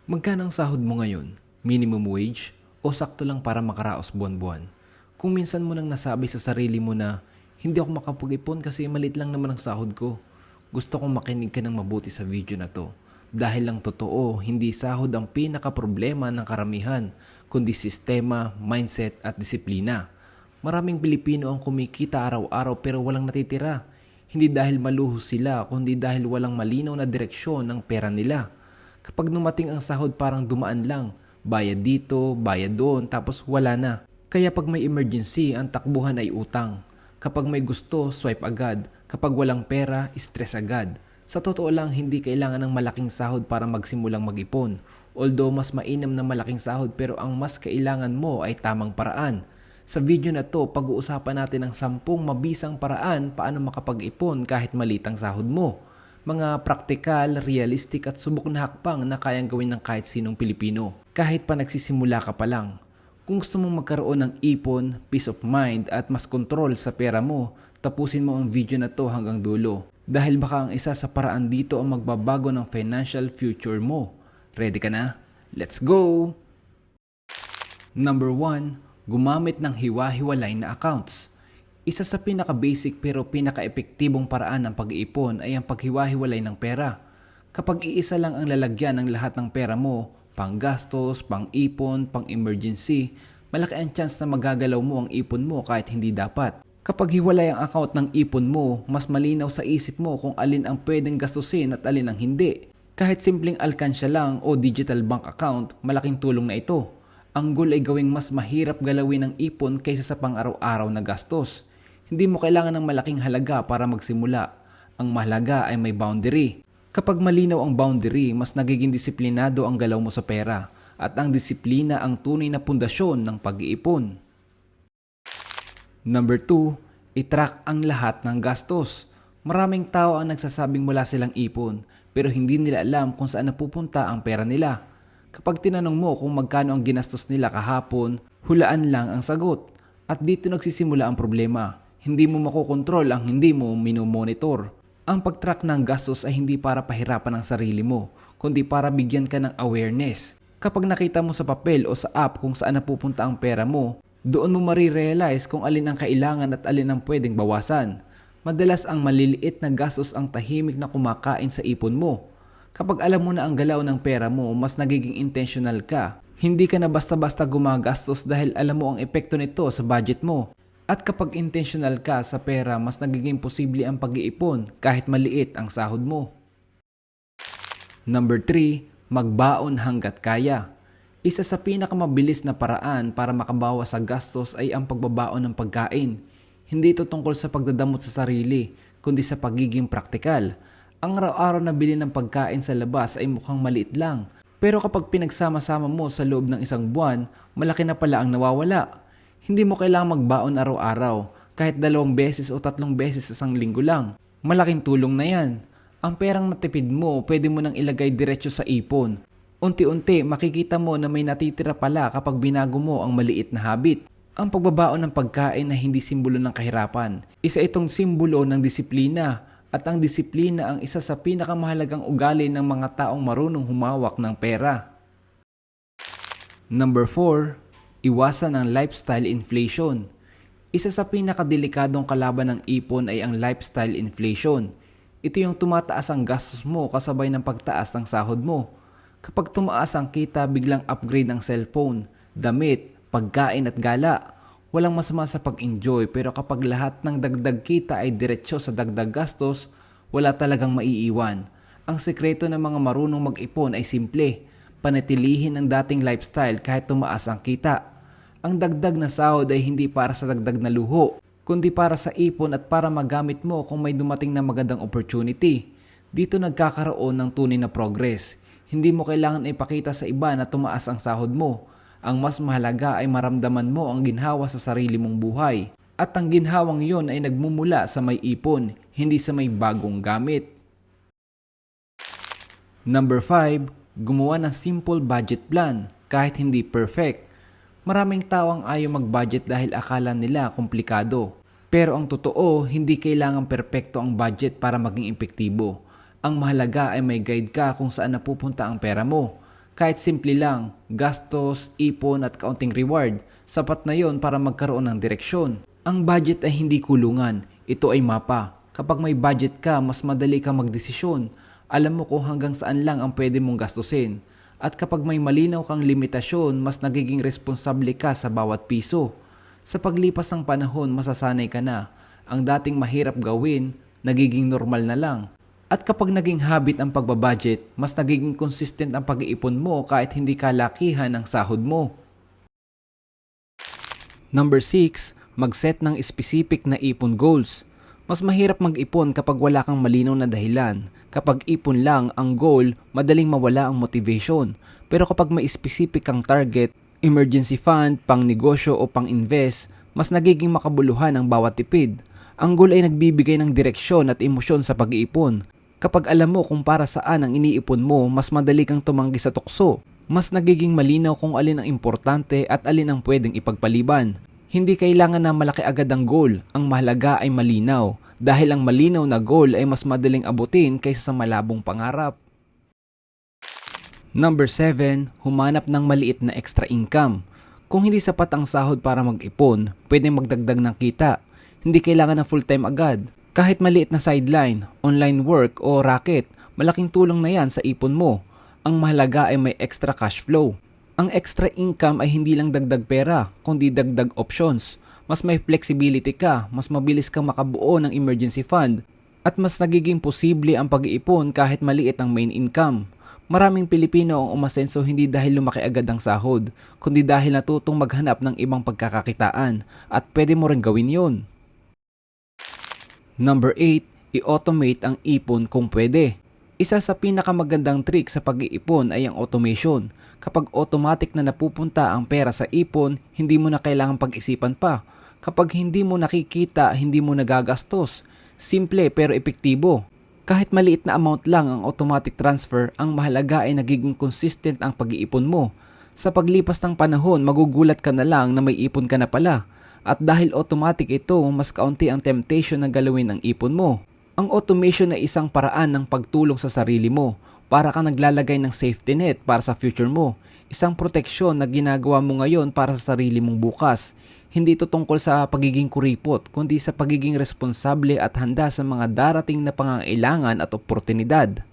Magkano ang sahod mo ngayon? Minimum wage? O sakto lang para makaraos buwan-buwan? Kung minsan mo nang nasabi sa sarili mo na, hindi ako makapag-ipon kasi malit lang naman ang sahod ko. Gusto kong makinig ka ng mabuti sa video na to. Dahil lang totoo, hindi sahod ang pinaka-problema ng karamihan, kundi sistema, mindset at disiplina. Maraming Pilipino ang kumikita araw-araw pero walang natitira. Hindi dahil maluho sila, kundi dahil walang malinaw na direksyon ng pera nila. Kapag dumating ang sahod parang dumaan lang, bayad dito, bayad doon, tapos wala na. Kaya pag may emergency, ang takbuhan ay utang. Kapag may gusto, swipe agad. Kapag walang pera, stress agad. Sa totoo lang, hindi kailangan ng malaking sahod para magsimulang mag-ipon. Although mas mainam na malaking sahod pero ang mas kailangan mo ay tamang paraan. Sa video na to, pag-uusapan natin ang 10 mabisang paraan paano makapag-ipon kahit maliit ang sahod mo. Mga praktikal, realistic at subok na hakbang na kayang gawin ng kahit sinong Pilipino. Kahit pa nagsisimula ka pa lang. Kung gusto mong magkaroon ng ipon, peace of mind at mas kontrol sa pera mo, tapusin mo ang video na to hanggang dulo. Dahil baka ang isa sa paraan dito ang magbabago ng financial future mo. Ready ka na? Let's go! Number 1, gumamit ng hiwa-hiwalay na accounts. Isa sa pinaka-basic pero pinaka-epektibong paraan ng pag-iipon ay ang paghiwa-hiwalay ng pera. Kapag iisa lang ang lalagyan ng lahat ng pera mo, pang-gastos, pang-ipon, pang-emergency, malaki ang chance na magagalaw mo ang ipon mo kahit hindi dapat. Kapag hiwalay ang account ng ipon mo, mas malinaw sa isip mo kung alin ang pwedeng gastusin at alin ang hindi. Kahit simpleng alkansya lang o digital bank account, malaking tulong na ito. Ang goal ay gawing mas mahirap galawin ang ipon kaysa sa pang-araw-araw na gastos. Hindi mo kailangan ng malaking halaga para magsimula. Ang mahalaga ay may boundary. Kapag malinaw ang boundary, mas nagiging disiplinado ang galaw mo sa pera. At ang disiplina ang tunay na pundasyon ng pag-iipon. Number 2, i-track ang lahat ng gastos. Maraming tao ang nagsasabing wala silang ipon, pero hindi nila alam kung saan napupunta ang pera nila. Kapag tinanong mo kung magkano ang ginastos nila kahapon, hulaan lang ang sagot. At dito nagsisimula ang problema. Hindi mo makokontrol ang hindi mo minomonitor. Ang pag-track ng gastos ay hindi para pahirapan ang sarili mo, kundi para bigyan ka ng awareness. Kapag nakita mo sa papel o sa app kung saan napupunta ang pera mo, doon mo marirealize kung alin ang kailangan at alin ang pwedeng bawasan. Madalas ang maliliit na gastos ang tahimik na kumakain sa ipon mo. Kapag alam mo na ang galaw ng pera mo, mas nagiging intentional ka. Hindi ka na basta-basta gumagastos dahil alam mo ang epekto nito sa budget mo. At kapag intentional ka sa pera, mas nagiging posible ang pag-iipon kahit maliit ang sahod mo. Number 3, magbaon hanggat kaya. Isa sa pinakamabilis na paraan para makabawas sa gastos ay ang pagbabaon ng pagkain. Hindi ito tungkol sa pagdadamot sa sarili, kundi sa pagiging praktikal. Ang araw-araw na bili ng pagkain sa labas ay mukhang maliit lang. Pero kapag pinagsama-sama mo sa loob ng isang buwan, malaki na pala ang nawawala. Hindi mo kailangang magbaon araw-araw, kahit 2 beses o 3 beses sa isang linggo lang. Malaking tulong na yan. Ang perang natipid mo, pwede mo nang ilagay diretso sa ipon. Unti-unti, makikita mo na may natitira pala kapag binago mo ang maliit na habit. Ang pagbabaon ng pagkain na hindi simbolo ng kahirapan. Isa itong simbolo ng disiplina. At ang disiplina ang isa sa pinakamahalagang ugali ng mga taong marunong humawak ng pera. Number 4, iwasan ang lifestyle inflation. Isa sa pinakadelikadong kalaban ng ipon ay ang lifestyle inflation. Ito yung tumataas ang gastos mo kasabay ng pagtaas ng sahod mo. Kapag tumaas ang kita, biglang upgrade ng cellphone, damit, pagkain at gala. Walang masama sa pag-enjoy pero kapag lahat ng dagdag kita ay diretsyo sa dagdag gastos, wala talagang maiiwan. Ang sekreto ng mga marunong mag-ipon ay simple. Panatilihin ang dating lifestyle kahit tumaas ang kita. Ang dagdag na sahod ay hindi para sa dagdag na luho, kundi para sa ipon at para magamit mo kung may dumating na magandang opportunity. Dito nagkakaroon ng tunay na progress. Hindi mo kailangan ipakita sa iba na tumaas ang sahod mo. Ang mas mahalaga ay maramdaman mo ang ginhawa sa sarili mong buhay. At ang ginhawang yon ay nagmumula sa may ipon, hindi sa may bagong gamit. Number 5, gumawa ng simple budget plan kahit hindi perfect. Maraming tao ang ayaw mag-budget dahil akala nila komplikado. Pero ang totoo, hindi kailangang perpekto ang budget para maging epektibo. Ang mahalaga ay may guide ka kung saan napupunta ang pera mo. Kahit simple lang, gastos, ipon at kaunting reward, sapat na yon para magkaroon ng direksyon. Ang budget ay hindi kulungan, ito ay mapa. Kapag may budget ka, mas madali kang magdesisyon. Alam mo kung hanggang saan lang ang pwede mong gastusin. At kapag may malinaw kang limitasyon, mas nagiging responsable ka sa bawat piso. Sa paglipas ng panahon, masasanay ka na. Ang dating mahirap gawin, nagiging normal na lang. At kapag naging habit ang pagbabudget, mas nagiging consistent ang pag-iipon mo kahit hindi kalakihan ang sahod mo. Number 6, mag-set ng specific na ipon goals. Mas mahirap mag-ipon kapag wala kang malinaw na dahilan. Kapag ipon lang ang goal, madaling mawala ang motivation. Pero kapag may specific kang target, emergency fund, pang negosyo o pang invest, mas nagiging makabuluhan ang bawat tipid. Ang goal ay nagbibigay ng direksyon at emosyon sa pag-iipon. Kapag alam mo kung para saan ang iniipon mo, mas madali kang tumanggi sa tukso. Mas nagiging malinaw kung alin ang importante at alin ang pwedeng ipagpaliban. Hindi kailangan na malaki agad ang goal, ang mahalaga ay malinaw. Dahil ang malinaw na goal ay mas madaling abutin kaysa sa malabong pangarap. Number 7, humanap ng maliit na extra income. Kung hindi sapat ang sahod para mag-ipon, pwedeng magdagdag ng kita. Hindi kailangan ng full-time agad. Kahit maliit na sideline, online work o racket, malaking tulong na yan sa ipon mo. Ang mahalaga ay may extra cash flow. Ang extra income ay hindi lang dagdag pera, kundi dagdag options. Mas may flexibility ka, mas mabilis kang makabuo ng emergency fund, at mas nagiging posible ang pag-iipon kahit maliit ang main income. Maraming Pilipino ang umasenso hindi dahil lumaki agad ang sahod, kundi dahil natutong maghanap ng ibang pagkakakitaan, at pwede mo rin gawin yon. Number 8, i-automate ang ipon kung pwede. Isa sa pinakamagandang trick sa pag-iipon ay ang automation. Kapag automatic na napupunta ang pera sa ipon, hindi mo na kailangang pag-isipan pa. Kapag hindi mo nakikita, hindi mo nagagastos. Simple pero epektibo. Kahit maliit na amount lang ang automatic transfer, ang mahalaga ay nagiging consistent ang pag-iipon mo. Sa paglipas ng panahon, magugulat ka na lang na may ipon ka na pala. At dahil automatic ito, mas kaunti ang temptation na galawin ang ipon mo. Ang automation ay isang paraan ng pagtulong sa sarili mo. Para kang naglalagay ng safety net para sa future mo. Isang proteksyon na ginagawa mo ngayon para sa sarili mong bukas. Hindi ito tungkol sa pagiging kuripot, kundi sa pagiging responsable at handa sa mga darating na pangangailangan at oportunidad.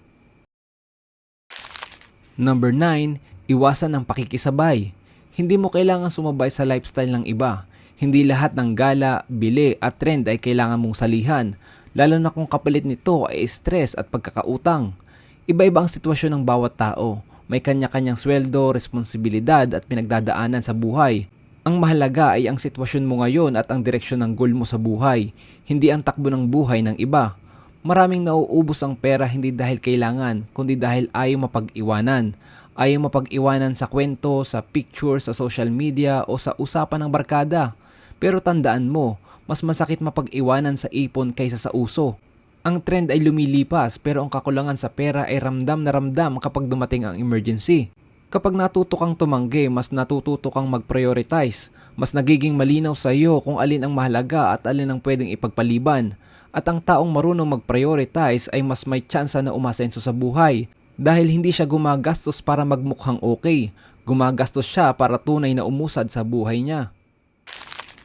Number 9, iwasan ang pakikisabay. Hindi mo kailangan sumabay sa lifestyle ng iba. Hindi lahat ng gala, bili at trend ay kailangan mong salihan, lalo na kung kapalit nito ay stress at pagkakautang. Iba-iba ang sitwasyon ng bawat tao. May kanya-kanyang sweldo, responsibilidad at pinagdadaanan sa buhay. Ang mahalaga ay ang sitwasyon mo ngayon at ang direksyon ng goal mo sa buhay, hindi ang takbo ng buhay ng iba. Maraming nauubos ang pera hindi dahil kailangan, kundi dahil ayaw mapag-iwanan. Ayaw mapag-iwanan sa kwento, sa picture, sa social media o sa usapan ng barkada. Pero tandaan mo, mas masakit mapag-iwanan sa ipon kaysa sa uso. Ang trend ay lumilipas pero ang kakulangan sa pera ay ramdam na ramdam kapag dumating ang emergency. Kapag natuto kang tumanggi, mas natututo kang mag-prioritize. Mas nagiging malinaw sa iyo kung alin ang mahalaga at alin ang pwedeng ipagpaliban. At ang taong marunong mag-prioritize ay mas may tsansa na umasenso sa buhay. Dahil hindi siya gumagastos para magmukhang okay. Gumagastos siya para tunay na umusad sa buhay niya.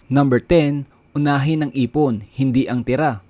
Number 10, unahin ang ipon, hindi ang tira.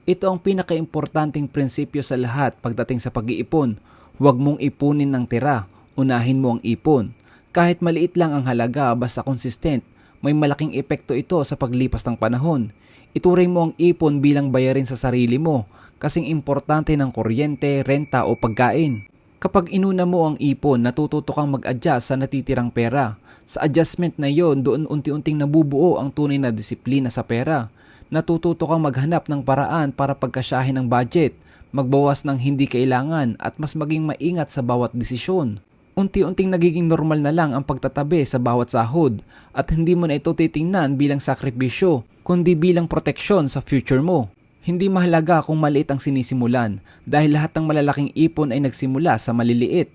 Ito ang pinaka-importanting prinsipyo sa lahat pagdating sa pag-iipon. Huwag mong ipunin ng tira, unahin mo ang ipon. Kahit maliit lang ang halaga basta consistent, may malaking epekto ito sa paglipas ng panahon. Ituring mo ang ipon bilang bayarin sa sarili mo, kasing importante ng kuryente, renta o pagkain. Kapag inuna mo ang ipon, natututo kang mag-adjust sa natitirang pera. Sa adjustment na yon, doon unti-unting nabubuo ang tunay na disiplina sa pera. Natututo kang maghanap ng paraan para pagkasyahin ang budget, magbawas ng hindi kailangan at mas maging maingat sa bawat desisyon. Unti-unting nagiging normal na lang ang pagtatabi sa bawat sahod at hindi mo na ito titingnan bilang sakripisyo, kundi bilang proteksyon sa future mo. Hindi mahalaga kung maliit ang sinisimulan dahil lahat ng malalaking ipon ay nagsimula sa maliliit.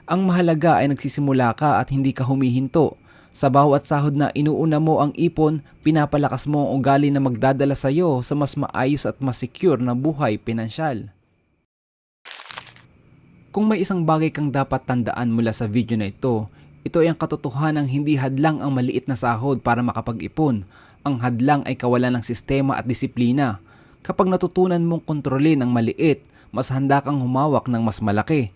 Ang mahalaga ay nagsisimula ka at hindi ka humihinto. Sa bawat sahod na inuuna mo ang ipon, pinapalakas mo ang ugali na magdadala sa iyo sa mas maayos at mas secure na buhay pinansyal. Kung may isang bagay kang dapat tandaan mula sa video na ito ay ang katotohanang hindi hadlang ang maliit na sahod para makapag-ipon. Ang hadlang ay kawalan ng sistema at disiplina. Kapag natutunan mong kontrolin ang maliit, mas handa kang humawak ng mas malaki.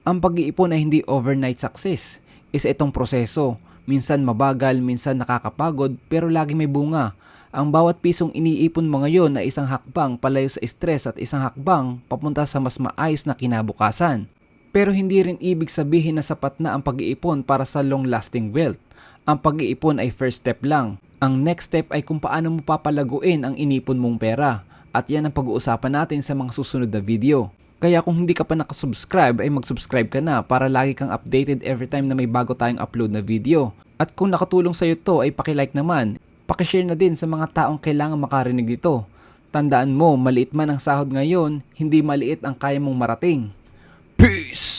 Ang pag-iipon ay hindi overnight success. Isa itong proseso. Minsan mabagal, minsan nakakapagod, pero lagi may bunga. Ang bawat pisong iniipon mo ngayon ay isang hakbang palayo sa stress at isang hakbang papunta sa mas maayos na kinabukasan. Pero hindi rin ibig sabihin na sapat na ang pag-iipon para sa long-lasting wealth. Ang pag-iipon ay first step lang. Ang next step ay kung paano mo papalaguin ang inipon mong pera. At yan ang pag-uusapan natin sa mga susunod na video. Kaya kung hindi ka pa nakasubscribe ay mag-subscribe ka na para lagi kang updated every time na may bago tayong upload na video. At kung nakatulong sa'yo to ay pakilike naman. Pakishare na din sa mga taong kailangan makarinig dito. Tandaan mo, maliit man ang sahod ngayon, hindi maliit ang kaya mong marating. Peace!